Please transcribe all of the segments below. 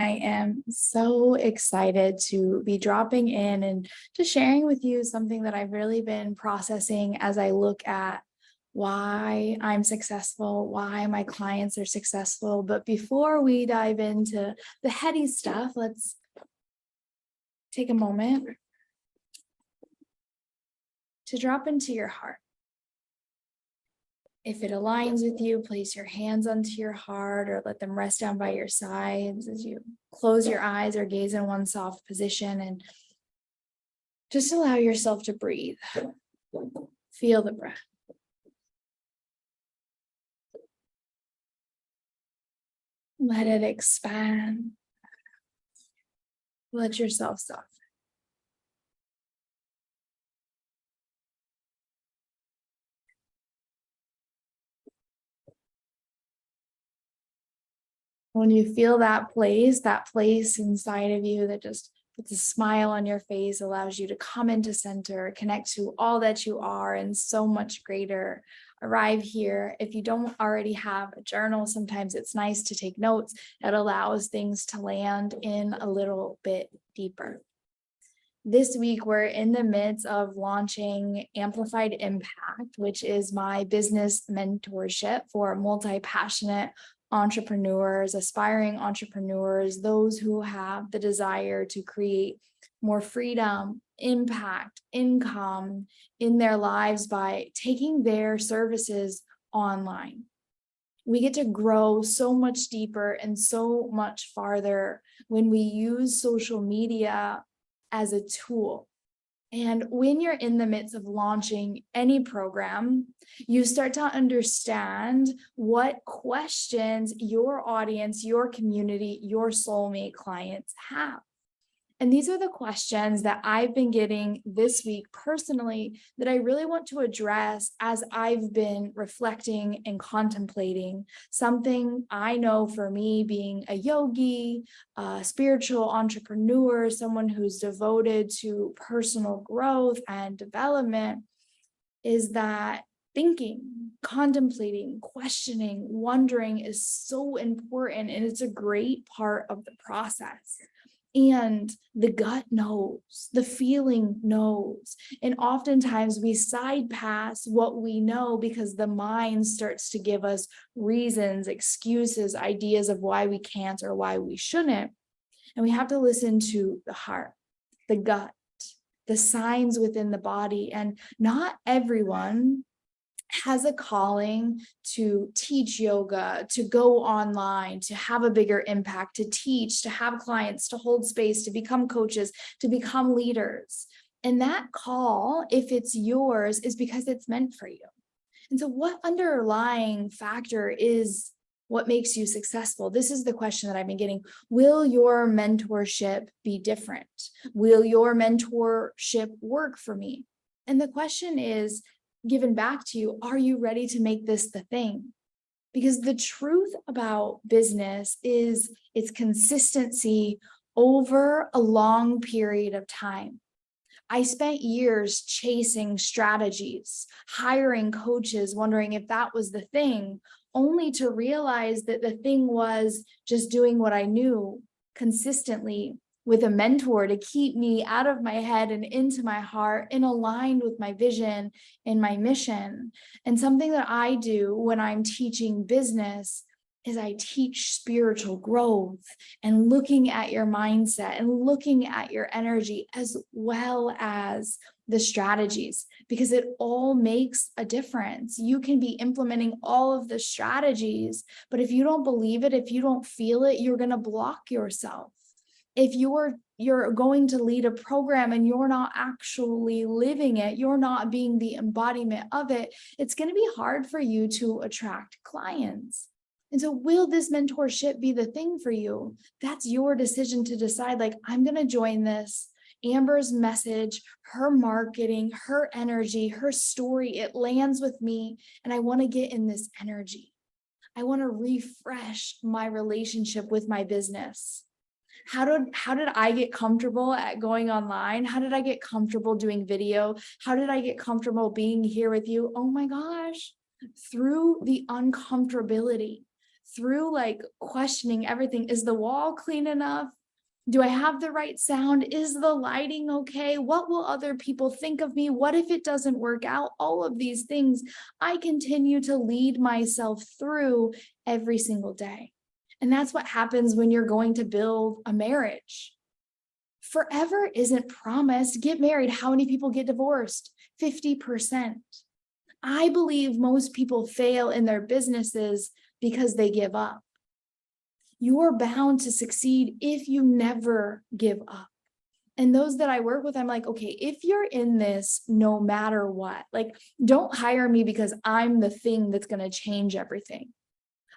I am so excited to be dropping in and just sharing with you something that I've really been processing as I look at why I'm successful, why my clients are successful. But before we dive into the heady stuff, let's take a moment to drop into your heart. If it aligns with you, place your hands onto your heart or let them rest down by your sides as you close your eyes or gaze in one soft position, and just allow yourself to breathe. Feel the breath. Let it expand. Let yourself soften. When you feel that place inside of you that just puts a smile on your face, allows you to come into center, connect to all that you are and so much greater. Arrive here. If you don't already have a journal, sometimes it's nice to take notes. That allows things to land in a little bit deeper. This week, we're in the midst of launching Amplified Impact, which is my business mentorship for multi-passionate entrepreneurs, aspiring entrepreneurs, those who have the desire to create more freedom, impact, income in their lives by taking their services online. We get to grow so much deeper and so much farther when we use social media as a tool. And when you're in the midst of launching any program, you start to understand what questions your audience, your community, your soulmate clients have. And these are the questions that I've been getting this week personally that I really want to address as I've been reflecting and contemplating something I know for me, being a yogi, a spiritual entrepreneur, someone who's devoted to personal growth and development, is that thinking, contemplating, questioning, wondering is so important, and it's a great part of the process. And the gut knows, the feeling knows. And oftentimes we side pass what we know because the mind starts to give us reasons, excuses, ideas of why we can't or why we shouldn't. And we have to listen to the heart, the gut, the signs within the body. And not everyone has a calling to teach yoga, to go online, to have a bigger impact, to teach, to have clients, to hold space, to become coaches, to become leaders. And that call, if it's yours, is because it's meant for you. And so what underlying factor is what makes you successful? This is the question that I've been getting. Will your mentorship be different? Will your mentorship work for me? And the question is, given back to you, are you ready to make this the thing? Because the truth about business is its consistency over a long period of time. I spent years chasing strategies, hiring coaches, wondering if that was the thing, only to realize that the thing was just doing what I knew consistently with a mentor to keep me out of my head and into my heart and aligned with my vision and my mission. And something that I do when I'm teaching business is I teach spiritual growth and looking at your mindset and looking at your energy as well as the strategies, because it all makes a difference. You can be implementing all of the strategies, but if you don't believe it, if you don't feel it, you're going to block yourself. If you're going to lead a program and you're not actually living it, you're not being the embodiment of it, it's going to be hard for you to attract clients. And so will this mentorship be the thing for you? That's your decision to decide, like, I'm going to join this. Amber's message, her marketing, her energy, her story, it lands with me, and I want to get in this energy. I want to refresh my relationship with my business. How did I get comfortable at going online? How did I get comfortable doing video? How did I get comfortable being here with you? Oh my gosh, through the uncomfortability, through like questioning everything. Is the wall clean enough? Do I have the right sound? Is the lighting okay? What will other people think of me? What if it doesn't work out? All of these things I continue to lead myself through every single day. And that's what happens when you're going to build a marriage. Forever isn't promised. Get married. How many people get divorced? 50%. I believe most people fail in their businesses because they give up. You're bound to succeed if you never give up. And those that I work with, I'm like, okay, if you're in this, no matter what, like, don't hire me because I'm the thing that's going to change everything.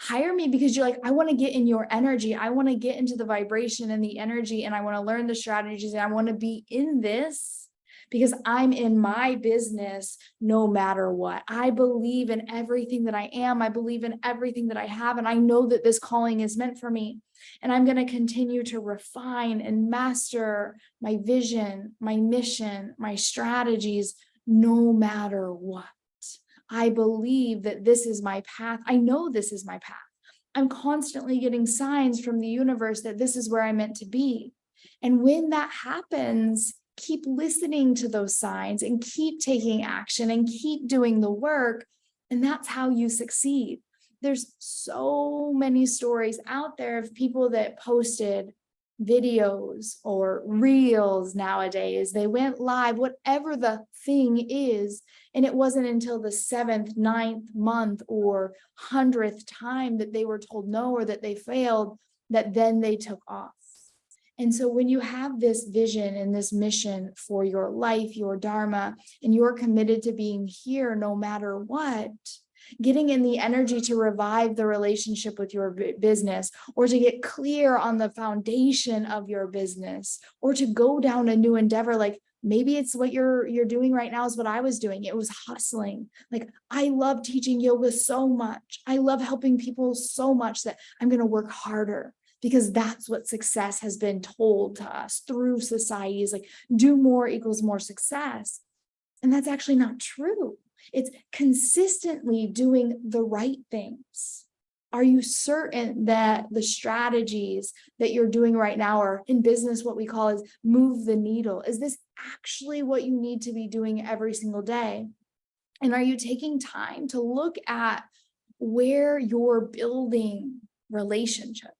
Hire me because you're like, I want to get in your energy. I want to get into the vibration and the energy, and I want to learn the strategies, and I want to be in this because I'm in my business no matter what. I believe in everything that I am. I believe in everything that I have. And I know that this calling is meant for me. And I'm going to continue to refine and master my vision, my mission, my strategies, no matter what. I believe that this is my path. I know this is my path. I'm constantly getting signs from the universe that this is where I'm meant to be. And when that happens, keep listening to those signs and keep taking action and keep doing the work. And that's how you succeed. There's so many stories out there of people that posted videos or reels nowadays. They went live, whatever the thing is. And it wasn't until the 7th, 9th month or 100th time that they were told no or that they failed, that then they took off. And so when you have this vision and this mission for your life, your dharma, and you're committed to being here no matter what, getting in the energy to revive the relationship with your business, or to get clear on the foundation of your business, or to go down a new endeavor, like maybe it's what you're doing right now is what I was doing. It was hustling. Like, I love teaching yoga so much. I love helping people so much that I'm going to work harder, because that's what success has been told to us through society, is like, do more equals more success. And that's actually not true. It's consistently doing the right things. Are you certain that the strategies that you're doing right now, or in business, what we call is move the needle? Is this actually what you need to be doing every single day? And are you taking time to look at where you're building relationships?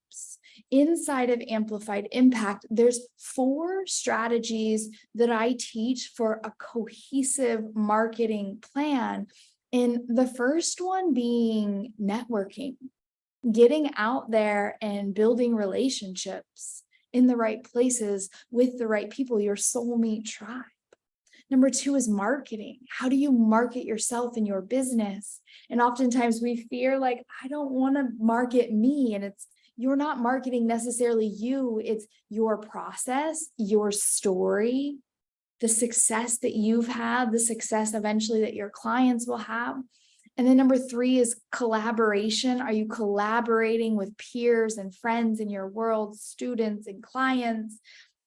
Inside of Amplified Impact, there's 4 strategies that I teach for a cohesive marketing plan. And the first one being networking, getting out there and building relationships in the right places with the right people, your soulmate tribe. Number 2 is marketing. How do you market yourself and your business? And oftentimes we fear, like, I don't want to market me. And you're not marketing necessarily you, it's your process, your story, the success that you've had, the success eventually that your clients will have. And then number 3 is collaboration. Are you collaborating with peers and friends in your world, students and clients?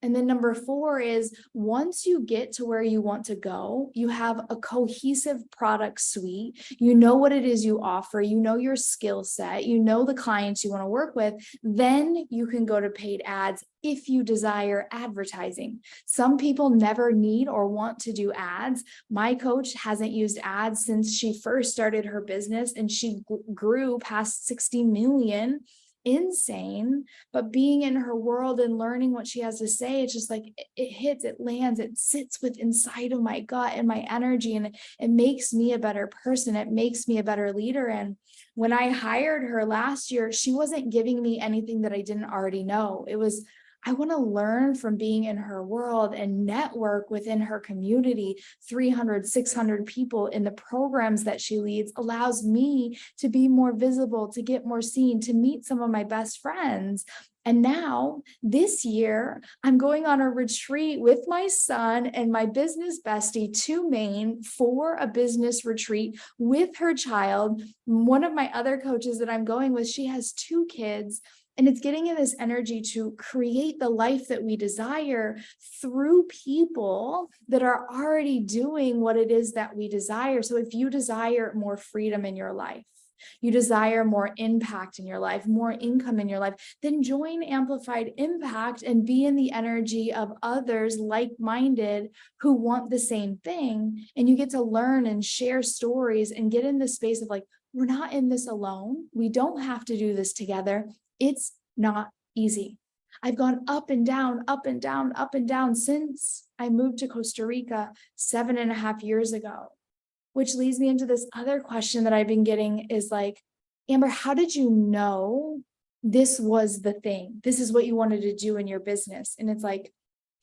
And then number 4 is, once you get to where you want to go, you have a cohesive product suite, you know what it is you offer, you know your skill set, you know the clients you want to work with, then you can go to paid ads if you desire advertising. Some people never need or want to do ads. My coach hasn't used ads since she first started her business, and she grew past 60 million. Insane. But being in her world and learning what she has to say, it's just like it hits, it lands, it sits with inside of my gut and my energy, and it makes me a better person. It makes me a better leader. And when I hired her last year, she wasn't giving me anything that I didn't already know. It was, I want to learn from being in her world and network within her community. 300, 600 people in the programs that she leads allows me to be more visible, to get more seen, to meet some of my best friends. And now this year, I'm going on a retreat with my son and my business bestie to Maine for a business retreat with her child. One of my other coaches that I'm going with, she has 2 kids. And it's getting in this energy to create the life that we desire through people that are already doing what it is that we desire. So if you desire more freedom in your life, you desire more impact in your life, more income in your life, then join Amplified Impact and be in the energy of others like-minded who want the same thing. And you get to learn and share stories and get in the space of like, we're not in this alone. We don't have to do this together. It's not easy. I've gone up and down, up and down, up and down since I moved to Costa Rica 7.5 years ago. Which leads me into this other question that I've been getting is like, Amber, how did you know this was the thing? This is what you wanted to do in your business. And it's like,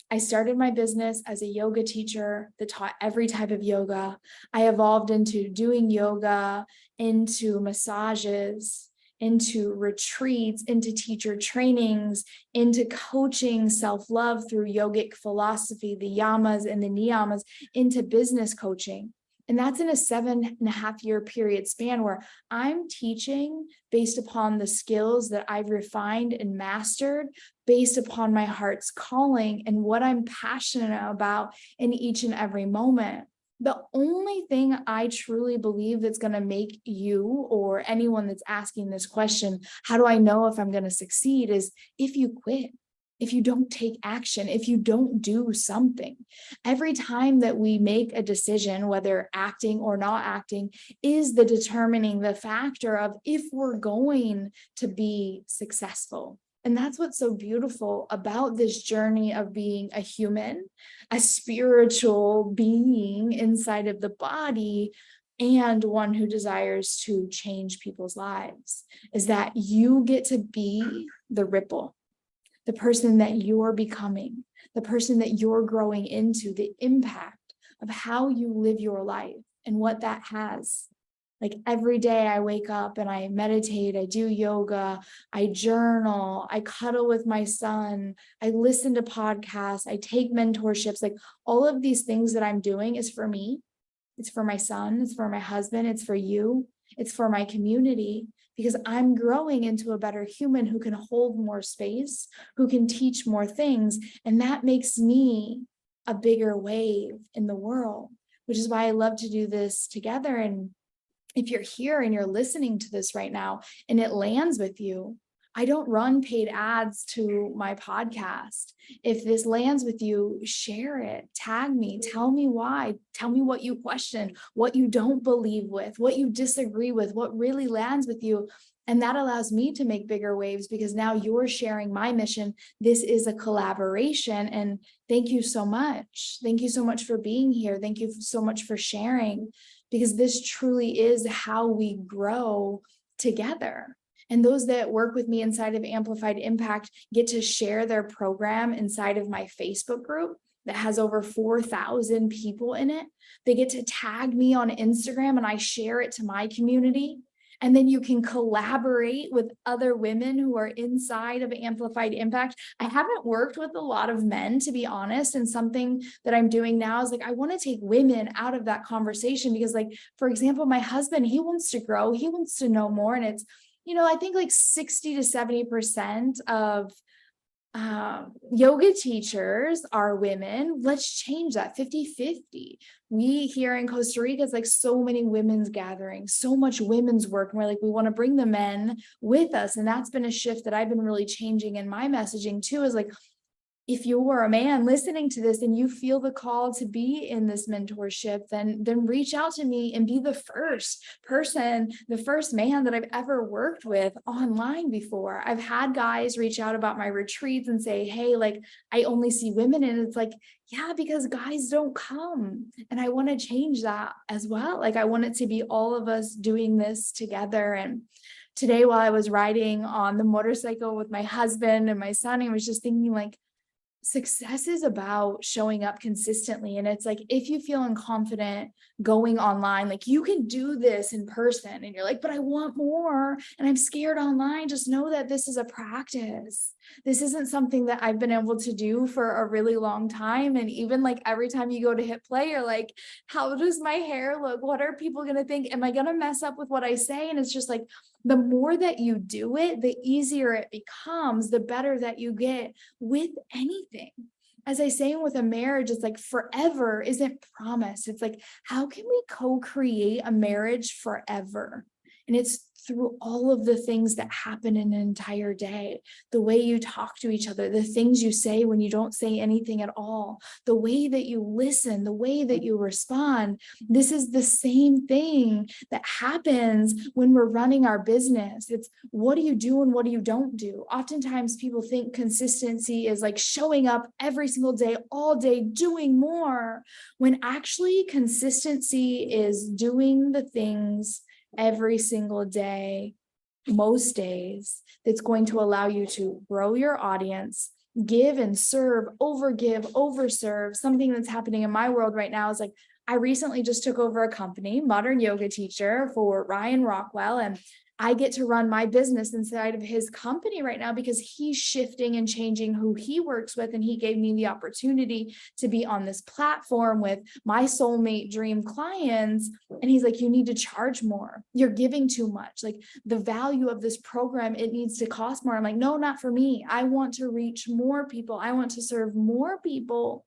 I started my business as a yoga teacher that taught every type of yoga. I evolved into doing yoga, into massages, into retreats, into teacher trainings, into coaching self-love through yogic philosophy, the yamas and the niyamas, into business coaching. And that's in a 7.5 year period span where I'm teaching based upon the skills that I've refined and mastered, based upon my heart's calling and what I'm passionate about in each and every moment. The only thing I truly believe that's going to make you or anyone that's asking this question, how do I know if I'm going to succeed, is if you quit. If you don't take action, if you don't do something. Every time that we make a decision, whether acting or not acting, is the determining the factor of if we're going to be successful. And that's what's so beautiful about this journey of being a human, a spiritual being inside of the body, and one who desires to change people's lives, is that you get to be the ripple. The person that you're becoming, the person that you're growing into, the impact of how you live your life and what that has. Like every day I wake up and I meditate, I do yoga, I journal, I cuddle with my son, I listen to podcasts, I take mentorships, like all of these things that I'm doing is for me. It's for my son, it's for my husband, it's for you, it's for my community. Because I'm growing into a better human who can hold more space, who can teach more things. And that makes me a bigger wave in the world, which is why I love to do this together. And if you're here and you're listening to this right now and it lands with you, I don't run paid ads to my podcast. If this lands with you, share it, tag me, tell me why, tell me what you question, what you don't believe with, what you disagree with, what really lands with you. And that allows me to make bigger waves because now you're sharing my mission. This is a collaboration. And thank you so much. Thank you so much for being here. Thank you so much for sharing, because this truly is how we grow together. And those that work with me inside of Amplified Impact get to share their program inside of my Facebook group that has over 4,000 people in it. They get to tag me on Instagram and I share it to my community. And then you can collaborate with other women who are inside of Amplified Impact. I haven't worked with a lot of men, to be honest. And something that I'm doing now is like, I want to take women out of that conversation because, like, for example, my husband, he wants to grow, he wants to know more. And it's, I think like 60 to 70% of yoga teachers are women. Let's change that 50-50. We here in Costa Rica, it's like so many women's gatherings, so much women's work. And we're like, we want to bring the men with us. And that's been a shift that I've been really changing in my messaging too, is like, if you were a man listening to this and you feel the call to be in this mentorship, then reach out to me and be the first person, the first man that I've ever worked with online before. I've had guys reach out about my retreats and say, hey, like, I only see women. And it's like, yeah, because guys don't come. And I want to change that as well. Like, I want it to be all of us doing this together. And today, while I was riding on the motorcycle with my husband and my son, I was just thinking, like, success is about showing up consistently. And it's like, if you feel unconfident going online, like, you can do this in person and you're like, but I want more and I'm scared online. Just know that this is a practice. This isn't something that I've been able to do for a really long time. And even like every time you go to hit play, you're like, how does my hair look? What are people going to think? Am I going to mess up with what I say? And it's just like, the more that you do it, the easier it becomes, the better that you get with anything. As I say with a marriage, it's like forever isn't promised. It's like, how can we co-create a marriage forever? And it's through all of the things that happen in an entire day, the way you talk to each other, the things you say when you don't say anything at all, the way that you listen, the way that you respond. This is the same thing that happens when we're running our business. It's what do you do and what do you don't do? Oftentimes people think consistency is like showing up every single day, all day, doing more, when actually consistency is doing the things every single day, most days, that's going to allow you to grow your audience, give and serve, overserve. Something that's happening in my world right now is like, I recently just took over a company, modern yoga teacher for Ryan Rockwell, and I get to run my business inside of his company right now because he's shifting and changing who he works with. And he gave me the opportunity to be on this platform with my soulmate dream clients. And he's like, you need to charge more. You're giving too much. Like the value of this program, it needs to cost more. I'm like, no, not for me. I want to reach more people. I want to serve more people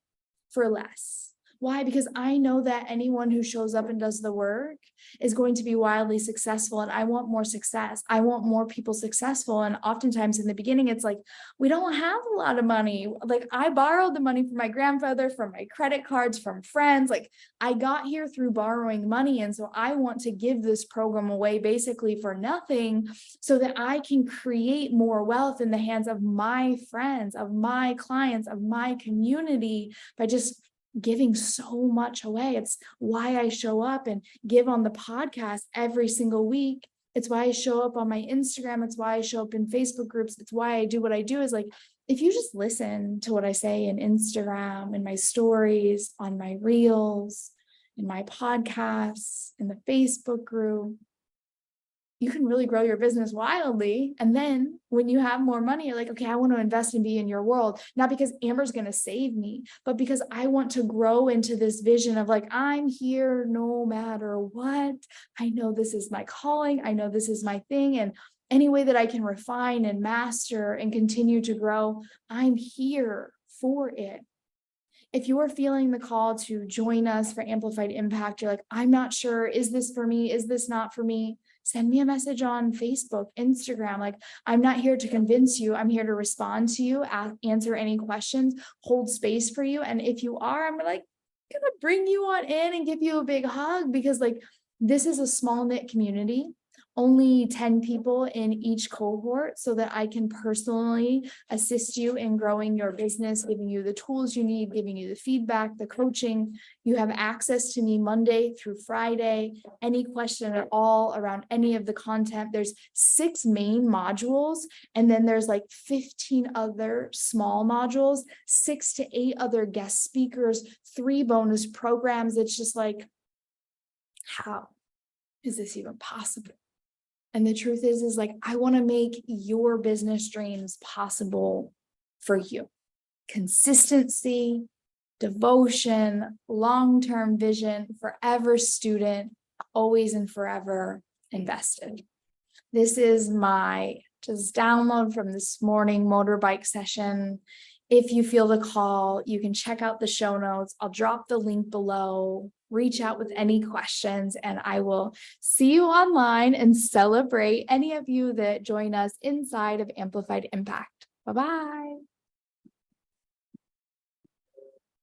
for less. Why? Because I know that anyone who shows up and does the work is going to be wildly successful. And I want more success. I want more people successful. And oftentimes in the beginning, it's like, we don't have a lot of money. Like I borrowed the money from my grandfather, from my credit cards, from friends. Like I got here through borrowing money. And so I want to give this program away basically for nothing so that I can create more wealth in the hands of my friends, of my clients, of my community by just giving so much away. It's why I show up and give on the podcast every single week. It's why I show up on my Instagram. It's why I show up in Facebook groups. It's why I do what I do. Is like, if you just listen to what I say in Instagram, in my stories, on my reels, in my podcasts, in the Facebook group, you can really grow your business wildly. And then when you have more money, you're like, okay, I want to invest and be in your world, not because Amber's going to save me, but because I want to grow into this vision of like, I'm here no matter what. I know this is my calling. I know this is my thing. And any way that I can refine and master and continue to grow, I'm here for it. If you're feeling the call to join us for Amplified Impact, you're like, I'm not sure, is this for me? Is this not for me? Send me a message on Facebook, Instagram. Like, I'm not here to convince you. I'm here to respond to you, answer any questions, hold space for you. And if you are, I'm like, gonna bring you on in and give you a big hug, because like, this is a small knit community. Only 10 people in each cohort, so that I can personally assist you in growing your business, giving you the tools you need, giving you the feedback, the coaching. You have access to me Monday through Friday. Any question at all around any of the content, there's 6 main modules, and then there's like 15 other small modules, 6 to 8 other guest speakers, 3 bonus programs. It's just like, how is this even possible? And the truth is like, I want to make your business dreams possible for you. Consistency, devotion, long-term vision, forever student, always and forever invested. This is my just download from this morning motorbike session. If you feel the call, you can check out the show notes. I'll drop the link below. Reach out with any questions, and I will see you online and celebrate any of you that join us inside of Amplified Impact. Bye-bye.